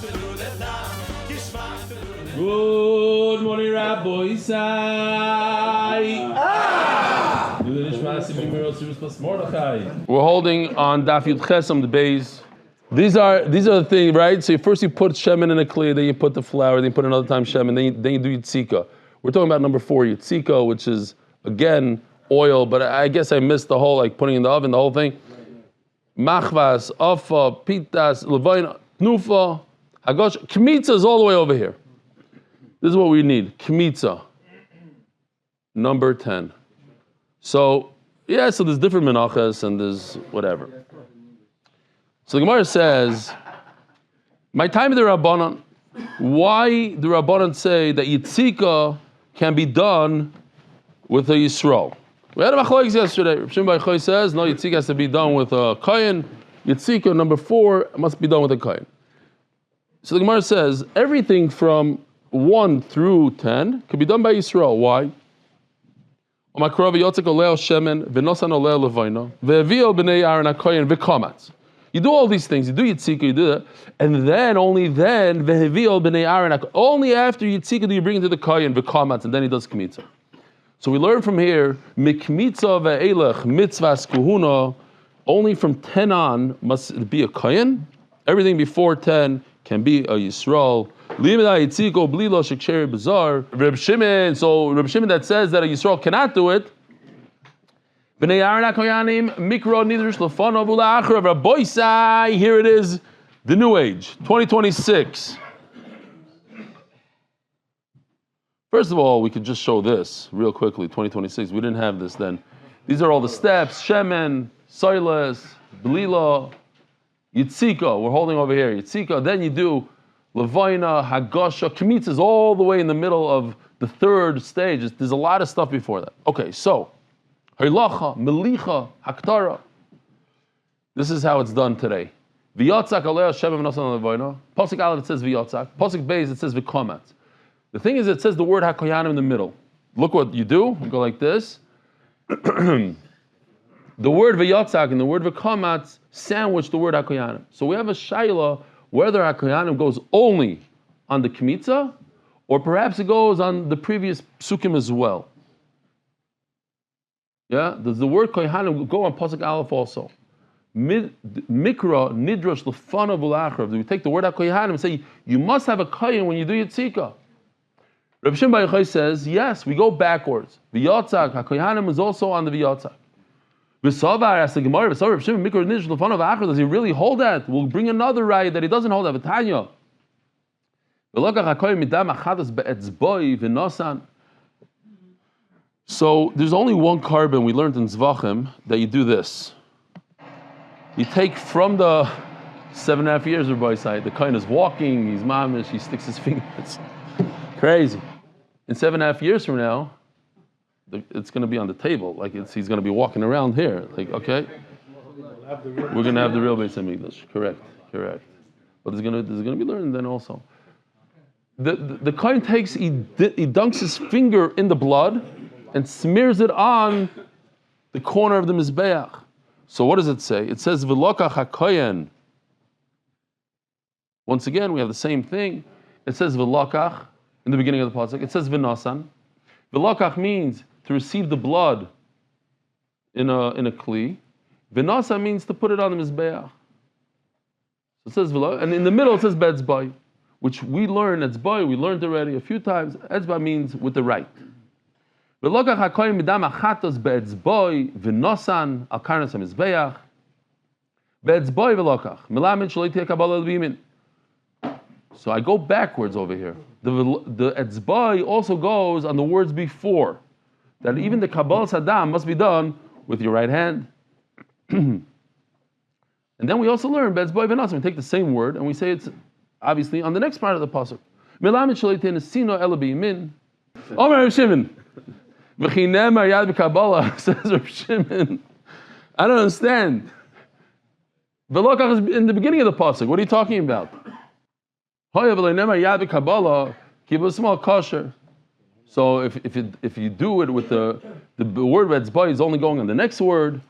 Good morning, Rabbi Isai. We're holding on Daf Yud Chesam, the bays. These are the things, right? So first you put shemen in a kli, then you put the flour, then you put another time shemen, then you do yitzika. We're talking about number 4, yitzika, which is again oil, but I guess I missed the whole putting in the oven, the whole thing. Machvas, afa, pitas, levaina, tnufa, hagosh. Kmitza is all the way over here. This is what we need. Kmitza, number 10. So there's different menachos and there's whatever. So the Gemara says, my time of the Rabbanan, why the Rabbanan say that Yitzika can be done with a Yisrael? We had a machlokes yesterday. Rav Shimon Bar Yochai says, no, Yitzika has to be done with a Kayin. Yitzika, number 4, must be done with a Kayin. So the Gemara says, everything from 1 through 10 can be done by Yisrael. Why? You do all these things, you do Yitzika, you do that, and then, only after Yitzika do you bring into the Kayin, v'kamatz, and then he does Kmitza. So we learn from here, mikmitza ve'elech mitzvahs kuhuna, only from 10 on must be a Kayin, everything before 10 can be a Yisrael. Reb Shimon, so Reb Shimon that says that a Yisrael cannot do it. Here it is, the new age, 2026. First of all, we could just show this real quickly, 2026. We didn't have this then. These are all the steps, Shemen, Soiles, Blila, Yitzika, we're holding over here, Yitzika, then you do Levaina, Hagasha, Kmitza is all the way in the middle of the 3rd stage. There's a lot of stuff before that. Okay, so, Hailacha, Melicha, Haktara. This is how it's done today. V'yatzak aleh Shem v'nasan levaina. Pasuk Aleph it says v'yatzak. Pasuk Beis it says v'komatz. The thing is, it says the word hakoyanim in the middle. Look what you do. You go like this. The word v'yatzak and the word v'komatz sandwich the word hakoyanim. So we have a shaila whether hakoyanim goes only on the kmitza, or perhaps it goes on the previous psukim as well. Yeah, does the word kohanim go on pasuk aleph also? Mikra nidrash lefana v'lachrav. Do we take the word hakohanim and say you must have a kohen when you do yitzika? Rav Shimon Bar Yochai says yes. We go backwards. V'yatzak hakohanim is also on the v'yatzak. V'savar asks the Gemara. V'savar Rav Shimon mikra nidrash lefana v'lachrav. Does he really hold that? We'll bring another raya that he doesn't hold that. V'tanya. V'lokach hakohen midam achadas be'etzboi v'nosan. So there's only one carbon we learned in Zvachim that you do this. You take from the 7.5 years of by side, the kind is walking, he's mamish, he sticks his finger. It's crazy. In 7.5 years from now, it's going to be on the table. He's going to be walking around here. Okay, we're going to have the real Beis Hamikdash. Correct. But there's going to be learned then also. The kohen takes, he dunks his finger in the blood and smears it on the corner of the Mizbeach. So what does it say? It says, V'lokach hakoyen. Once again, we have the same thing. It says, V'lokach, in the beginning of the pasuk. It says, V'nasan. V'lokach means to receive the blood in a kli. V'nasan means to put it on the Mizbeach. So it says, V'lokach, and in the middle it says, Be'etzbai, which we learn, Etzbai, we learned already a few times. Etzbai means with the right. V'lokach hakoyin midam achatos be'etzboi v'nosan al karnas hamizbeach be'etzboi v'lokach melamed shelo tiheh kabbalah l'bimin. So I go backwards over here. The etzboi also goes on the words before, that even the kabbalah sadam must be done with your right hand. And then we also learn be'etzboi v'nosan. We take the same word and we say it's obviously on the next part of the pasuk. Melamed shelo tiheh nesino ela b'yimin. Omer Rav Shimon. Says Rav Shimon, I don't understand. V'lokach is in the beginning of the pasuk. What are you talking about? Keep a small kosher. So if you do it with the word Etzbai is only going on the next word.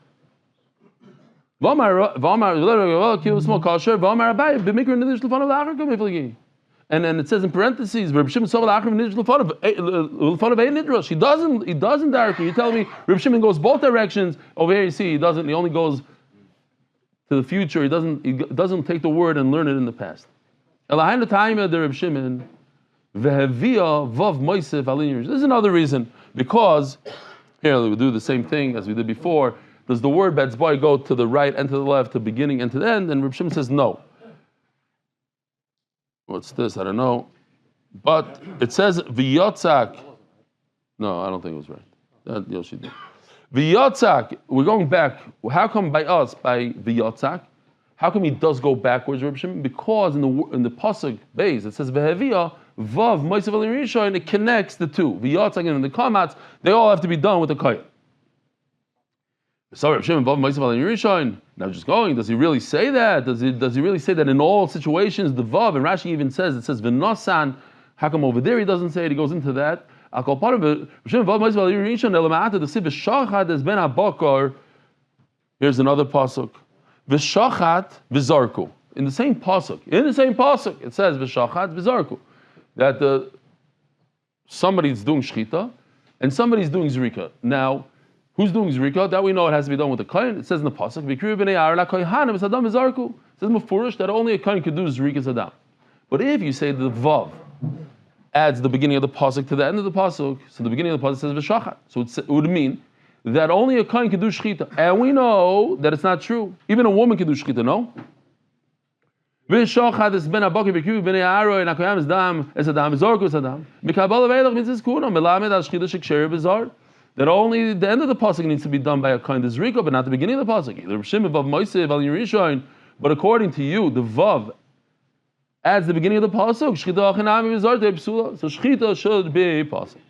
And then it says in parentheses, Reb Shimon saw the He doesn't directly. You're telling me Reb Shimon goes both directions. Over here you see he doesn't. He only goes to the future. He doesn't take the word and learn it in the past. This is another reason, because here we do the same thing as we did before. Does the word betzboy go to the right and to the left, to the beginning and to the end? And Reb Shimon says no. What's this? I don't know. But it says v'yotzak. No, I don't think it was right. That Yoshi did. V'yotzak. We're going back. How come by us, by v'yotzak? How come he does go backwards, Reb Shimon? Because in the pasuk base it says v'heviyah vav moisav alirisha, and it connects the two. V'yotzak and the kamats, they all have to be done with the kohen. So Reb Shimon vav moisav alirisha. Now just going, does he really say that? Does he really say that in all situations the vav? And Rashi even says, it says v'nosan. How come over there he doesn't say it? He goes into that. I'll call part of it. Here's another pasuk. V'shachat v'zarku. In the same pasuk, it says v'shachat v'zarku, that somebody's doing shchita and somebody's doing zrika. Now, who's doing zrika? That we know it has to be done with the kohen. It says in the pasuk, v'krivu b'nei Aaron kohanim v'sadam v'zarku. It says mufurish that only a kohen could do zrika sadam. But if you say the vav adds the beginning of the pasuk to the end of the pasuk, so the beginning of the pasuk says v'shachat. So it would mean that only a kohen can do shchita, and we know that it's not true. Even a woman can do shchita, no? V'shachat is ben abaki v'krivu b'nei Aaron and kohanim v'sadam v'sadam v'zarku v'sadam. Mikabel v'elach mitzvah kuna melamed al shchita sheksheri b'zar. That only the end of the pasuk needs to be done by a kohen zrika, but not the beginning of the pasuk. Either Shimon vav moisev al yirishayin, but according to you, the vav adds the beginning of the pasuk. Shchita achinami v'zar de psula. So shchita should be pasuk.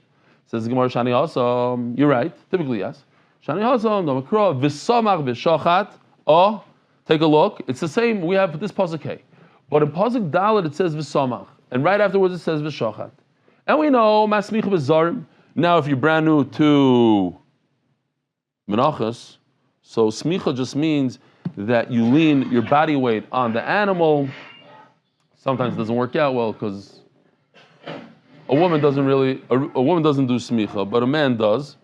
Says the Gemara Shani Hasam. You're right. Typically yes. Shani Hasam no makra v'samach v'shachat. Oh, take a look. It's the same. We have this pasuk Hey, but in pasuk Dalet it says v'samach, and right afterwards it says v'shachat. And we know masmich v'zarim. Now, if you're brand new to Menachos, so smicha just means that you lean your body weight on the animal. Sometimes it doesn't work out well because a woman doesn't do smicha, but a man does.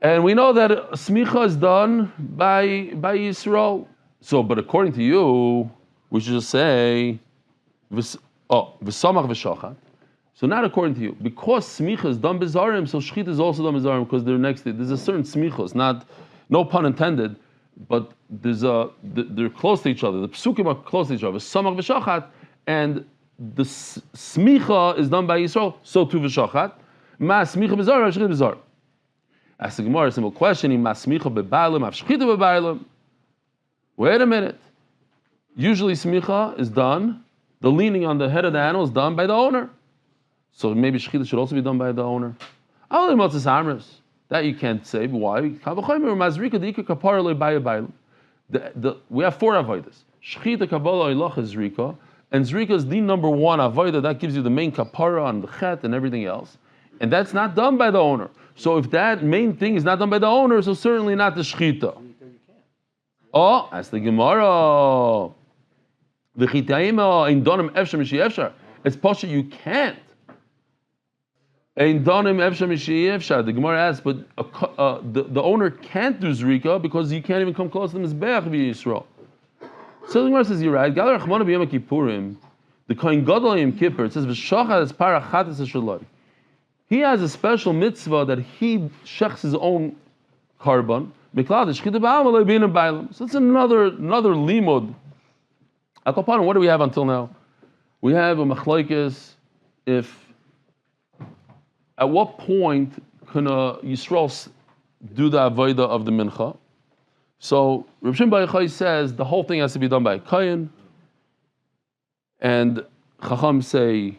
And we know that smicha is done by Yisrael. So, but according to you, we should just say v'samach v'shachat. So not according to you, because smicha is done bezarim, so shchita is also done bezarim because they're next to it. There's a certain smicha, no pun intended, but they're close to each other. The psukim are close to each other. Samach v'shachat, and the smicha is done by Yisrael, so too v'shachat. Ma smicha bezarim, shchita bezarim. Ask the Gemara a simple question: Ma smicha bebailim, av shchita bebailim. Wait a minute. Usually smicha is done. The leaning on the head of the animal is done by the owner. So maybe shechita should also be done by the owner. That you can't say. Why? We have 4 avodas. Shechita, kabbalah, ilach is zrika, and zrika is the number 1 avodah. That gives you the main kapara on the chet and everything else, and that's not done by the owner. So if that main thing is not done by the owner, so certainly not the shechita. Oh, that's the Gemara. It's possible you can't. The Gemara asks, but the owner can't do zrika because you can't even come close to the mizbeach of Yisrael. So the Gemara says, you're right. The Kohen Gadol Yom Kippur, it says, he has a special mitzvah that he shechs his own carbon. So it's another limud. What do we have until now? We have a machlokes at what point can Yisrael do the avodah of the mincha? So Reb Shimon bar Yochai says the whole thing has to be done by a kohen, and Chacham say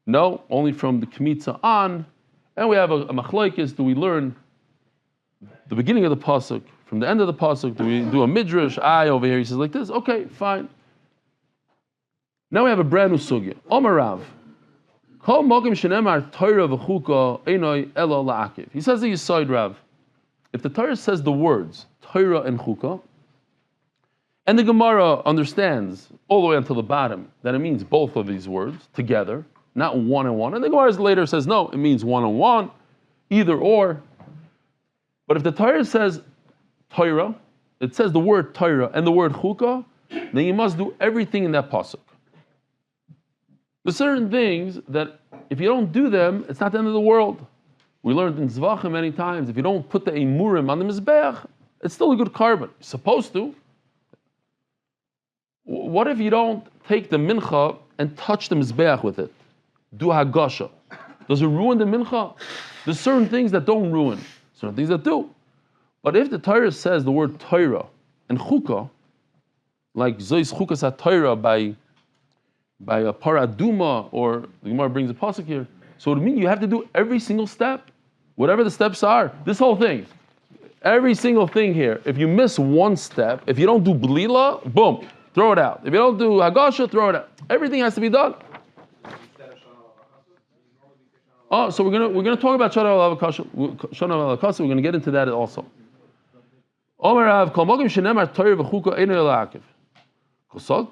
no, only from the kmitza on. And we have a machlokes. Do we learn the beginning of the pasuk from the end of the pasuk? Do we do a midrash? Over here he says like this. Okay, fine. Now we have a brand new sugya. Omer Rav. He says the Yisod Rav. If the Torah says the words Torah and Chukah. And the Gemara understands all the way until the bottom that it means both of these words together, not one and one. And the Gemara later says, no, it means one and one, either or. But if the Torah says Torah, it says the word Torah and the word Chukah, then you must do everything in that pasuk. There's certain things that if you don't do them, it's not the end of the world. We learned in Zvachim many times, if you don't put the emurim on the mizbeach, it's still a good carbon. You're supposed to. What if you don't take the mincha and touch the mizbeach with it? Do hagasha. Does it ruin the mincha? There's certain things that don't ruin, certain things that do. But if the Torah says the word Torah and Chukah, like Zois Chukas HaTorah by a paraduma, or the Gemara brings a pasuk here, so it means you have to do every single step, whatever the steps are. This whole thing, every single thing here. If you miss one step, if you don't do blila, boom, throw it out. If you don't do hagasha, throw it out. Everything has to be done. Oh, so we're gonna talk about Chazarah al-Avakasha. We're gonna get into that also. Omer Rav, kol mogim shenemar Torah v'chukah eino elakiv. So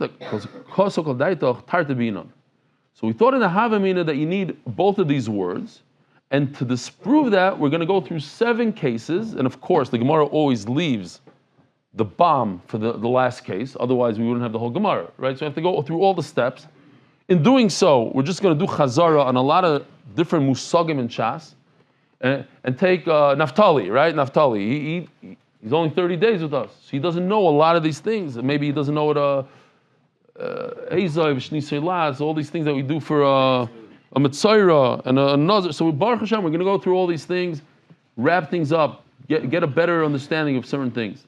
we thought in the Havamina that you need both of these words, and to disprove that, we're going to go through 7 cases, and of course the Gemara always leaves the bomb for the last case, otherwise we wouldn't have the whole Gemara, right? So we have to go through all the steps. In doing so, we're just going to do Chazarah on a lot of different musagim and chas, and take Naphtali, right? Naphtali, he's only 30 days with us, so he doesn't know a lot of these things. Maybe he doesn't know what Ezai, V'shnisei Laz, all these things that we do for a Metzora and a Nazir. So Baruch Hashem, we're going to go through all these things, wrap things up, get a better understanding of certain things.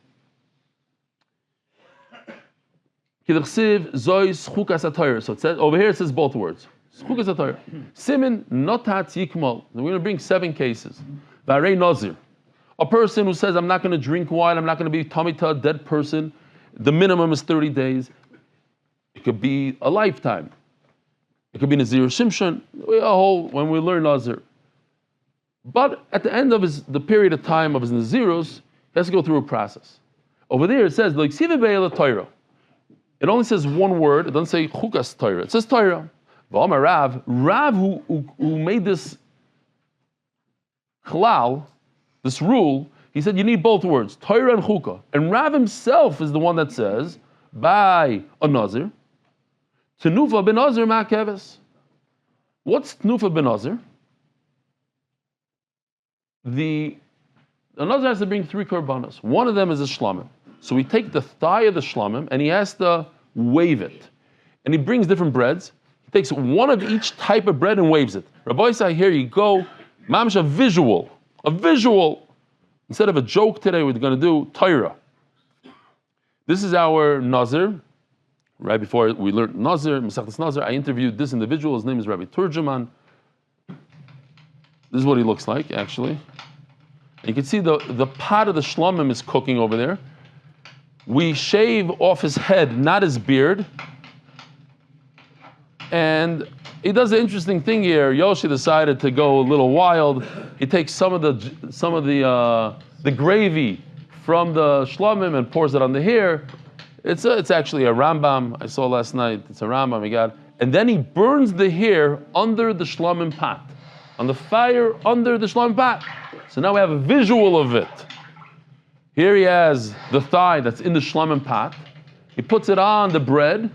So it says, over here it says both words. Simin notat yikmal. We're going to bring 7 cases. V'arei Nazir. A person who says, I'm not going to drink wine, I'm not going to be tamita, a dead person, the minimum is 30 days. It could be a lifetime. It could be Nazir Shimshon, when we learn Nazir. But at the end of the period of time of his Nazirus, he has to go through a process. Over there it says, Torah. It only says one word, it doesn't say Chukas Torah, it says Torah. Rav who made this chalal, this rule, he said you need both words, Torah and Chukah. And Rav himself is the one that says, by a Nazir, Tenufa ben Nazir ma'keves. What's Tenufa ben Nazir? The Nazir has to bring 3 korbanos. One of them is a shlamim. So we take the thigh of the shlamim and he has to wave it. And he brings different breads. He takes one of each type of bread and waves it. Rabbi Isai, here you go, mamish a visual. Instead of a joke today, we're going to do Torah. This is our Nazir. Right before we learned Nazir, Mesachtes Nazir, I interviewed this individual. His name is Rabbi Turjuman. This is what he looks like, actually. And you can see the pot of the shlamim is cooking over there. We shave off his head, not his beard. And he does an interesting thing here. Yoshi decided to go a little wild. He takes some of the gravy from the shlamim and pours it on the hair. It's actually a Rambam. I saw last night. It's a Rambam he got. And then he burns the hair under the shlamim pot, on the fire under the shlamim pot. So now we have a visual of it. Here he has the thigh that's in the shlamim pot. He puts it on the bread,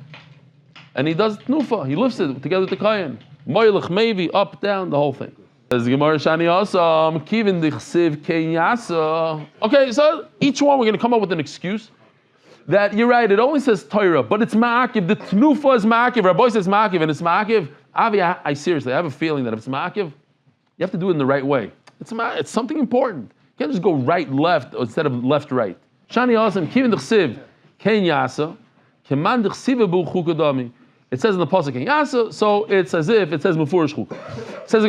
and he does tnufa. He lifts it together with the kayin. Moilach mevi, up, down, the whole thing. Says the Gemara Shani Asam, Kivin Dichsiv Kenyasa. Okay, so each one we're going to come up with an excuse that you're right. It only says Torah, but it's ma'akiv. The tnufa is ma'akiv. Rabbi says ma'akiv, and it's ma'akiv. Avi, I seriously, I have a feeling that if it's ma'akiv, you have to do it in the right way. It's something important. You can't just go right, left instead of left, right. Shani Asam, Kivin Dichsiv Kenyasa, Keman Dichsiv Bu Chukadami. It says in the pasuk Yasa, so it's as if it says Mufurish Chukah. It says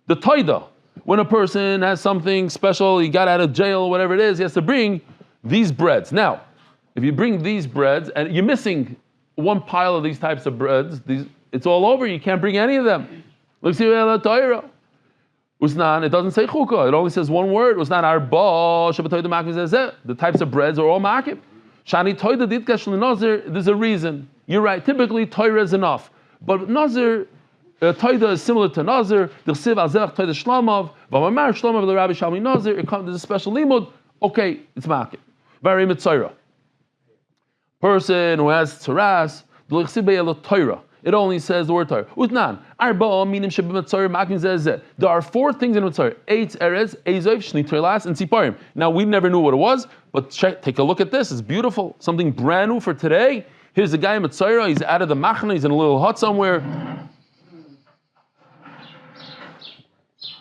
the Toida, when a person has something special, he got out of jail, whatever it is, he has to bring these breads. Now, if you bring these breads and you're missing one pile of these types of breads, it's all over. You can't bring any of them. Usnan, it doesn't say chukah. It only says one word. Usnan arba shabatoida makif zeh. The types of breads are all makif. Shani toida ditkash l'nazir. There's a reason. You're right. Typically, Torah is enough, but nazir. Toida is similar to nazir. The chsiv al zevach toida shlamav. V'amar shlamav the Rabbi Shalmi nazir. There's a special limud. Okay, it's makif. Very mitzayra. Person who has tzaras, the chsiv be'el Torah. It only says the word Torah. Utnan, arba minim shebimatzor makim zeh. There are 4 things in Mitzor: Eitz, Erez, Ezov, Shnei Trilas, and Tziparim. Now we never knew what it was, but take a look at this. It's beautiful. Something brand new for today. Here's the guy in Mitzor. He's out of the machna. He's in a little hut somewhere.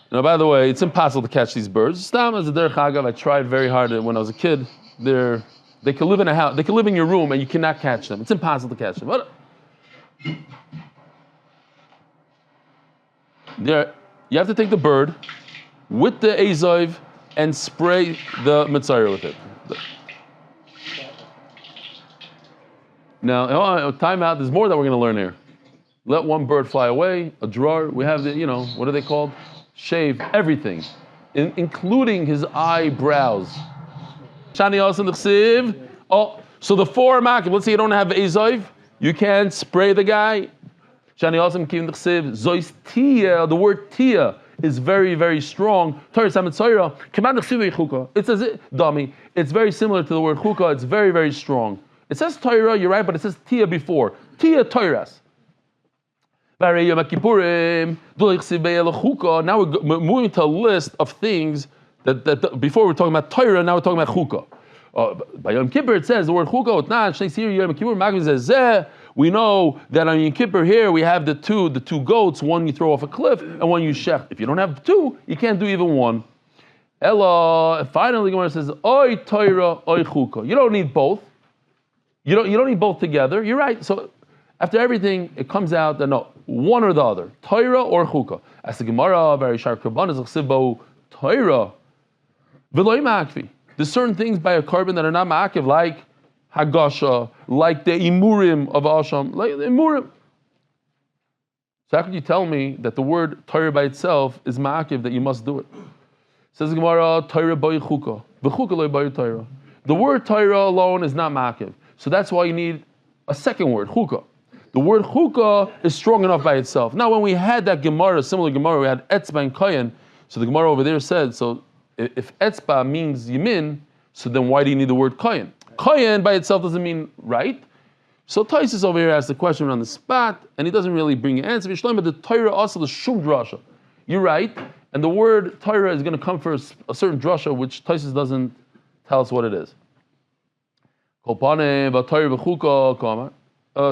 Now, by the way, it's impossible to catch these birds. Stam as a derech hagav. I tried very hard when I was a kid. They can live in a house. They can live in your room, and you cannot catch them. It's impossible to catch them. But there, you have to take the bird with the azov and spray the mitzayir with it. Now, time out. There's more that we're going to learn here. Let one bird fly away. A drawer. We have the, what are they called? Shave everything, including his eyebrows. Shani also the oh, so the 4 makim. Let's say you don't have azov. You can't spray the guy. Shani also the zois tia. The word tia is very, very strong. Torah samitzayra. It says it, dummy. It's very similar to the word chukah. It's very, very strong. It says Torah. You're right, but it says tia before. Tia Torahs. Now we're moving to a list of things that before we were talking about Torah, now we're talking about chukah. By Yom Kippur it says the word chukah. We know that on Yom Kippur here we have the two goats. One you throw off a cliff, and one you shech. If you don't have 2, you can't do even one. Ella. Finally, Gemara says, "Oy Torah, oy chukah." You don't need both. You don't need both together. You're right. So after everything, it comes out that no, one or the other, Torah or chukah. As the Gemara, very sharp korban is chsibo Torah, v'loy ma'akvi. There's certain things by a korban that are not ma'akiv, like hagasha, like the imurim of Asham, like the imurim. So how could you tell me that the word Torah by itself is ma'akiv, that you must do it? Says the Gemara, Torah boy chukah, v'chukah loy boy Torah. The word Torah alone is not ma'akiv, so that's why you need a second word, chukah. The word chukah is strong enough by itself. Now, when we had that Gemara, similar Gemara, we had etzba and kohen. So the Gemara over there said, so if etzba means yamin, so then why do you need the word kohen? Kohen by itself doesn't mean right. So Taisus over here asks the question on the spot, and he doesn't really bring an answer. But the Torah also the shum drasha. You're right, and the word Torah is going to come for a certain drasha, which Taisus doesn't tell us what it is.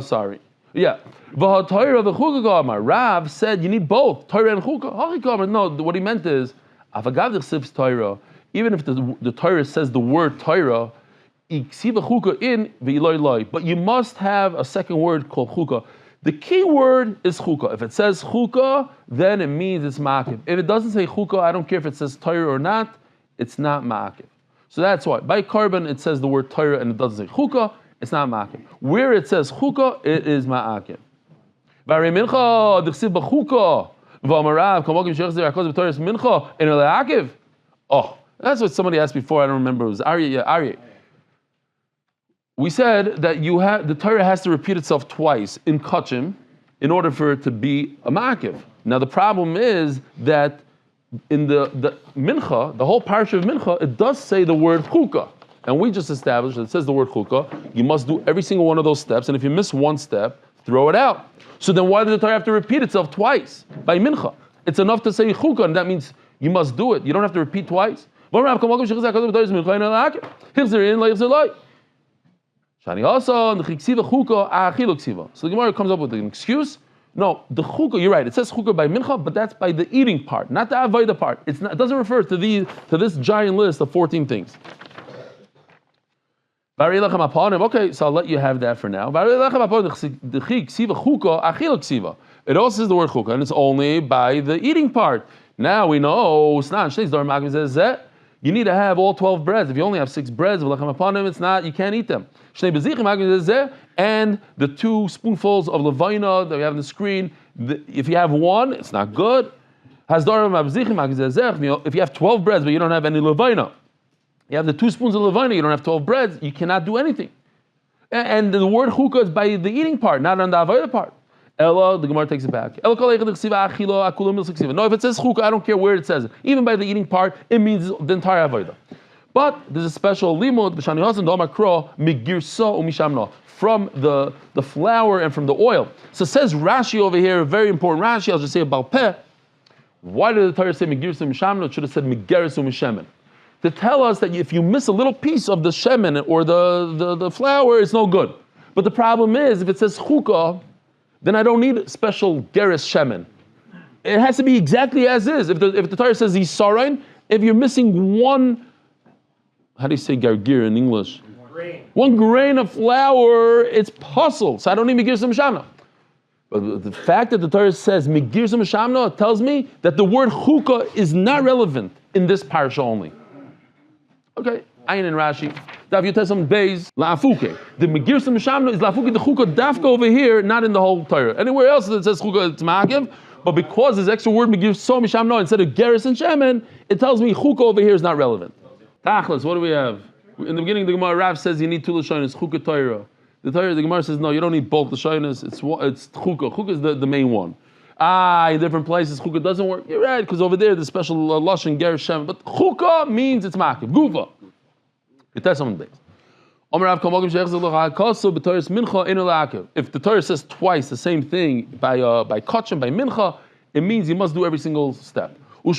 Sorry. Yeah. Rav said you need both, Torah and chukah. No, what he meant is, even if the Torah says the word Torah, but you must have a second word called chukah. The key word is chukah. If it says chukah, then it means it's ma'akiv. If it doesn't say chukah, I don't care if it says Torah or not, it's not ma'akiv. So that's why. By korban, it says the word Torah and it doesn't say chukah, it's not ma'akiv. Where it says chukah, it is ma'akiv. Oh, that's what somebody asked before, I don't remember, it was Aryeh. Yeah, Aryeh. We said that the Torah has to repeat itself twice in kachim in order for it to be a ma'akiv. Now the problem is that in the mincha, the whole parsha of mincha, it does say the word chukah. And we just established that it says the word chukah. You must do every single one of those steps, and if you miss one step, throw it out. So then why does the Torah have to repeat itself twice by mincha? It's enough to say chukah, and that means you must do it. You don't have to repeat twice. So the Gemara comes up with an excuse. No, the chukah, you're right. It says chukah by mincha, but that's by the eating part, not the avodah part. It doesn't refer to this giant list of 14 things. Okay, so I'll let you have that for now. It also says the word chukah, and it's only by the eating part. Now we know you need to have all 12 breads. If you only have 6 breads, it's not, you can't eat them. And the 2 spoonfuls of levina that we have on the screen, if you have 1, it's not good. If you have 12 breads but you don't have any levina, you have the 2 spoons of levina, you don't have 12 breads, you cannot do anything. And the word chukah is by the eating part, not on the avodah part. Ella, the Gemara takes it back. No, if it says chukah, I don't care where it says it. Even by the eating part, it means the entire avodah. But there's a special limud from the flour and from the oil. So it says Rashi over here, a very important Rashi. I'll just say about peh. Why did the Torah say megirsa mishamno? It should have said megerisu mishemen. To tell us that if you miss a little piece of the shemen or the flour, it's no good. But the problem is, if it says chukah, then I don't need special geris shemen. It has to be exactly as is. If the Torah says yisarain, if you're missing one, how do you say gargir in English? One grain of flour, it's puzzle. So I don't need megirsa mishamno. But the fact that the Torah says megirsa mishamno tells me that the word chukah is not relevant in this parsha only. Okay, Ayin and Rashi. Dav Yotesam Beis La'afuke. The megirsa mishamno is La'afuke, the chukah dafka over here, not in the whole Torah. Anywhere else it says chukah, it's ma'akev. But because there's extra word megirsa mishamno instead of geris and shemen, it tells me chukah over here is not relevant. Tachlis, what do we have? In the beginning, the Gemara Rav says you need 2 lashonos, chukah Torah. The Gemara says no, you don't need both lashonos. It's chukah. Chukah is the main one. In different places chukah doesn't work. You're right, because over there the special lashon ger shem. But chukah means it's makiv gufa. It tells someone base. If the Torah says twice the same thing by kachim by mincha, it means you must do every single step. When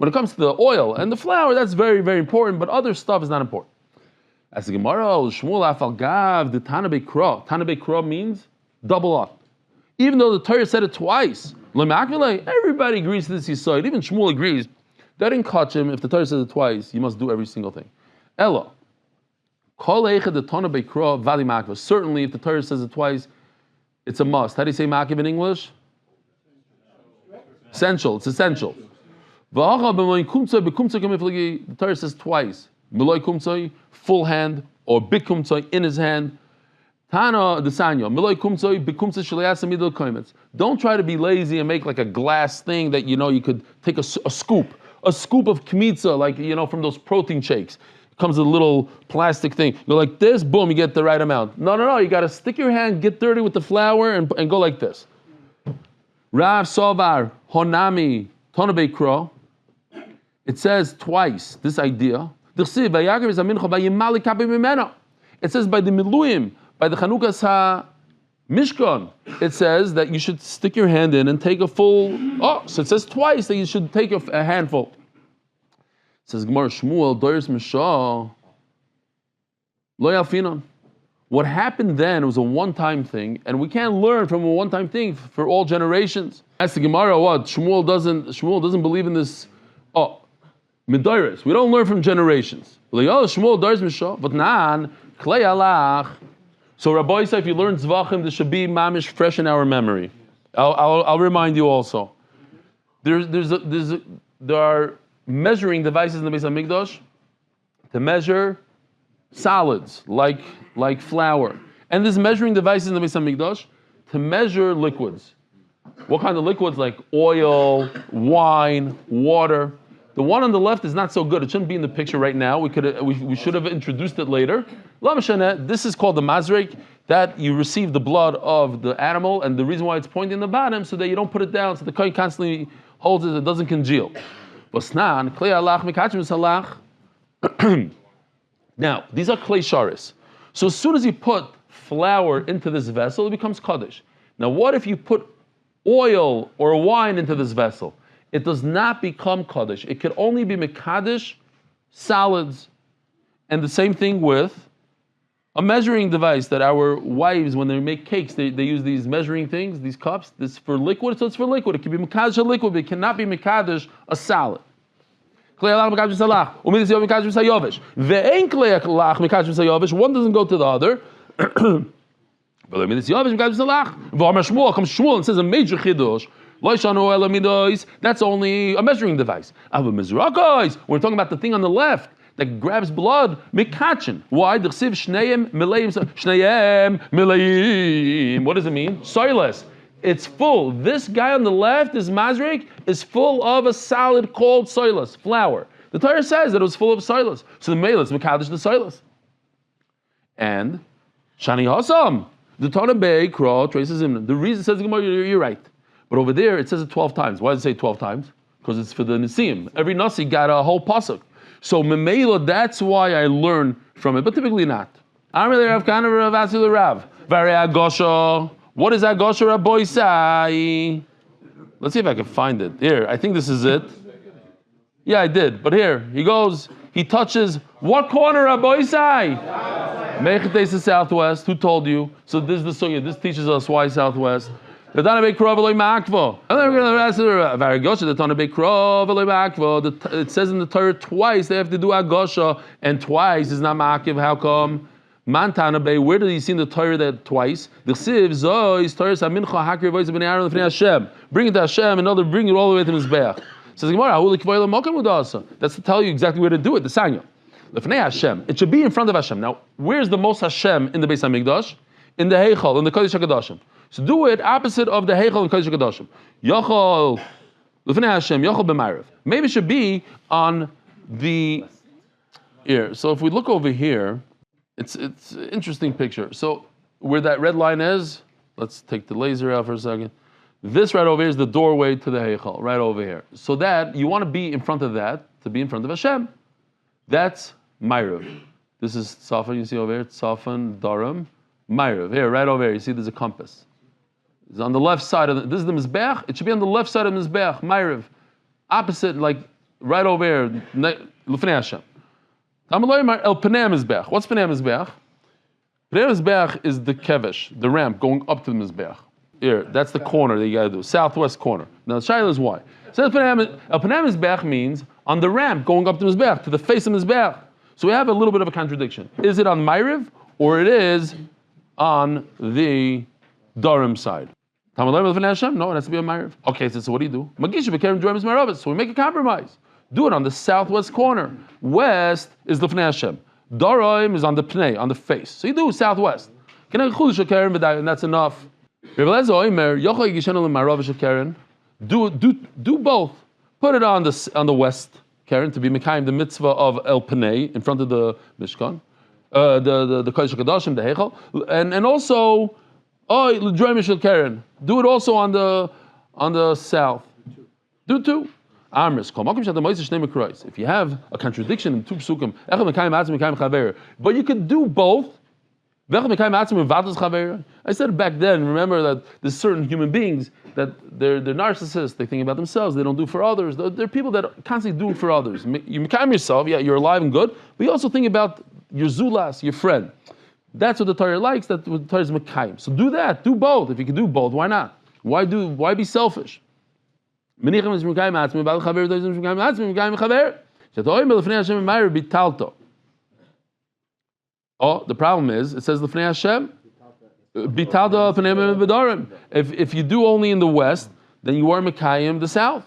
it comes to the oil and the flour, that's very, very important, but other stuff is not important. As the Gemara, Shmuel afal gav the Tana Beikra. Tana Beikra means double up. Even though the Torah said it twice, everybody agrees to this yesod. Even Shmuel agrees that in Kachim, if the Torah says it twice, you must do every single thing. Ella, Kol Eichad the Tana Beikra vali makva. Certainly, if the Torah says it twice, it's a must. How do you say makiv in English? Essential. It's essential. The Torah says twice. Miloi kumtzoi, full hand, or big kumtzoi in his hand. Tana desanyo, miloi kumtzoi, big kumtzoi shaliasa midol koimetz. Don't try to be lazy and make like a glass thing that you could take a scoop of kmitza, like from those protein shakes. It comes with a little plastic thing. You go like this, boom, you get the right amount. No, you got to stick your hand, get dirty with the flour, and go like this. Rav Sovar Honami Tonabekro. It says twice this idea. It says by the Miluyim, by the Chanukas HaMishkan, it says that you should stick your hand in and take a full. So it says twice that you should take a handful. It says Gemara Shmuel Doris Mishah Lo Yalfinon. What happened then was a one-time thing, and we can't learn from a one-time thing for all generations. As the Gemara, what Shmuel doesn't believe in this. Midoris. We don't learn from generations. Shmuel Doris Mishah, but nan Klei Alach. So Rabbi said, if you learn Zvachim, this should be mamish fresh in our memory. I'll remind you also. There are measuring devices in the Beis HaMikdash to measure solids like flour, and there's measuring devices in the Beis HaMikdash to measure liquids. What kind of liquids? Like oil, wine, water. The one on the left is not so good. It shouldn't be in the picture right now. We should have introduced it later. This is called the mazrek, that you receive the blood of the animal, and the reason why it's pointing in the bottom so that you don't put it down, so the kohen constantly holds it doesn't congeal. Now, these are klei sharis. So as soon as you put flour into this vessel, it becomes kaddish. Now, what if you put oil or wine into this vessel? It does not become kaddish. It can only be mekadesh solids. And the same thing with a measuring device that our wives, when they make cakes, they use these measuring things, these cups. This for liquid, so it's for liquid. It can be mekadesh a liquid, but it cannot be mekadesh a salad. One doesn't go to the other. But comes Shmuel and says a major chidush. That's only a measuring device. When we're talking about the thing on the left that grabs blood, mikachin. Why? What does it mean? Soiless. It's full. This guy on the left, this Mazrik, is full of a solid called soilas, flour. The Torah says that it was full of soilas. So the Meilas, Mekadosh the soilas. And Shani Hasam, the Torah Bey, Kro, traces him. The reason it says, you're right. But over there, it says it 12 times. Why does it say 12 times? Because it's for the Nisim. Every Nasi got a whole pasuk. So Memela, that's why I learn from it, but typically not. I'm really Rav Kana Rav Asil Rav. Vari Agosha. What is Agosha Rabbi Sai? Let's see if I can find it. Here, I think this is it. Yeah, I did. But here, he goes, he touches what corner, Rabbi Sai? Mechates the southwest. Who told you? So this is the Sunya. This teaches us why southwest. It says in the Torah twice they have to do Agosha, and twice is not Ma'akiv. How come? Mantana Bay, where did he see in the Torah that twice? The Siv Zois Torah Samincha Hakir Voice Bnei Aaron Lefnei Hashem. Bring it to Hashem, and bring it all the way to Mizbeach. Says Gemara, that's to tell you exactly where to do it. The Sanya Lefnei Hashem. It should be in front of Hashem. Now, where's the most Hashem in the Beis Hamikdash? In the Heichal, in the Kodesh HaKadoshim. So do it opposite of the Heichal and Kodesh HaKadoshim. Yochol Lefnei Hashem, Yochol b'Ma'ariv. Maybe it should be on the here. So if we look over here. It's an interesting picture. So where that red line is, let's take the laser out for a second. This right over here is the doorway to the Heichal, right over here. So that, you want to be in front of that, to be in front of Hashem. That's Ma'ariv. This is Safan, you see over here, Safan, Daram, Ma'ariv. Here, right over here, you see there's a compass. It's on the left side of this is the Mizbeach, it should be on the left side of Mizbeach, Ma'ariv. Opposite, like right over here, Lefnei Hashem. El Pnei Mizbeach. What's Pnei Mizbeach? Pnei Mizbeach is the kevesh, the ramp going up to the Mizbeach. Here, that's the corner that you got to do, southwest corner. Now the Shaila is why. So El Pnei Mizbeach means on the ramp going up to Mizbeach, to the face of Mizbeach. So we have a little bit of a contradiction. Is it on Ma'ariv or it is on the Darim side? No, it has to be on Ma'ariv. Okay, so what do you do? So we make a compromise. Do it on the southwest corner. West is the Lefnei Hashem. Darim is on the Pnei, on the face. So you do southwest. And that's enough. Do both. Put it on the west, Karen, to be Mekayim, the mitzvah of El Pnei, in front of the Mishkan, the Kodesh HaKadoshim, the Heichal, and also, Karen, do it also on the south. Do two. If you have a contradiction in two psukim, but you could do both. I said back then, remember that there's certain human beings that they're narcissists, they think about themselves, they don't do for others. They're people that are constantly doing for others. You mekayim yourself, yeah, you're alive and good, but you also think about your zulas, your friend. That's what the Torah likes, that's what the Torah is mekayim. So do that, do both. If you can do both, why not? Why be selfish? Oh, the problem is, it says Lefnei Hashem, if you do only in the west, then you are Mekayim the south.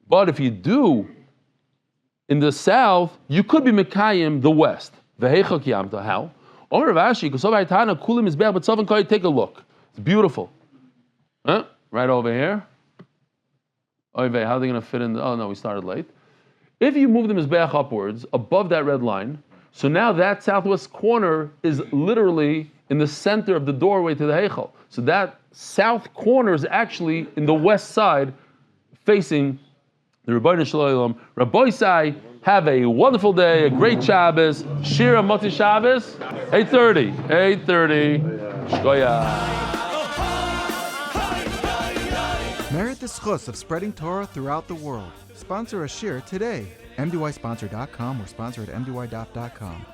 But if you do in the south, you could be Mekayim the west. How? Take a look. It's beautiful. Huh? Right over here. How are they going to fit in? Oh no, we started late. If you move the Mizbeach upwards, above that red line, so now that southwest corner is literally in the center of the doorway to the Heichal. So that south corner is actually in the west side, facing the Rebbeinu Shalom. Rabbi Sai, have a wonderful day, a great Shabbos. Shira Moti Shabbos, 8:30. 8:30. Shkoya. Merit the schus of spreading Torah throughout the world. Sponsor a shir today. MDYsponsor.com or sponsor at MDY.com.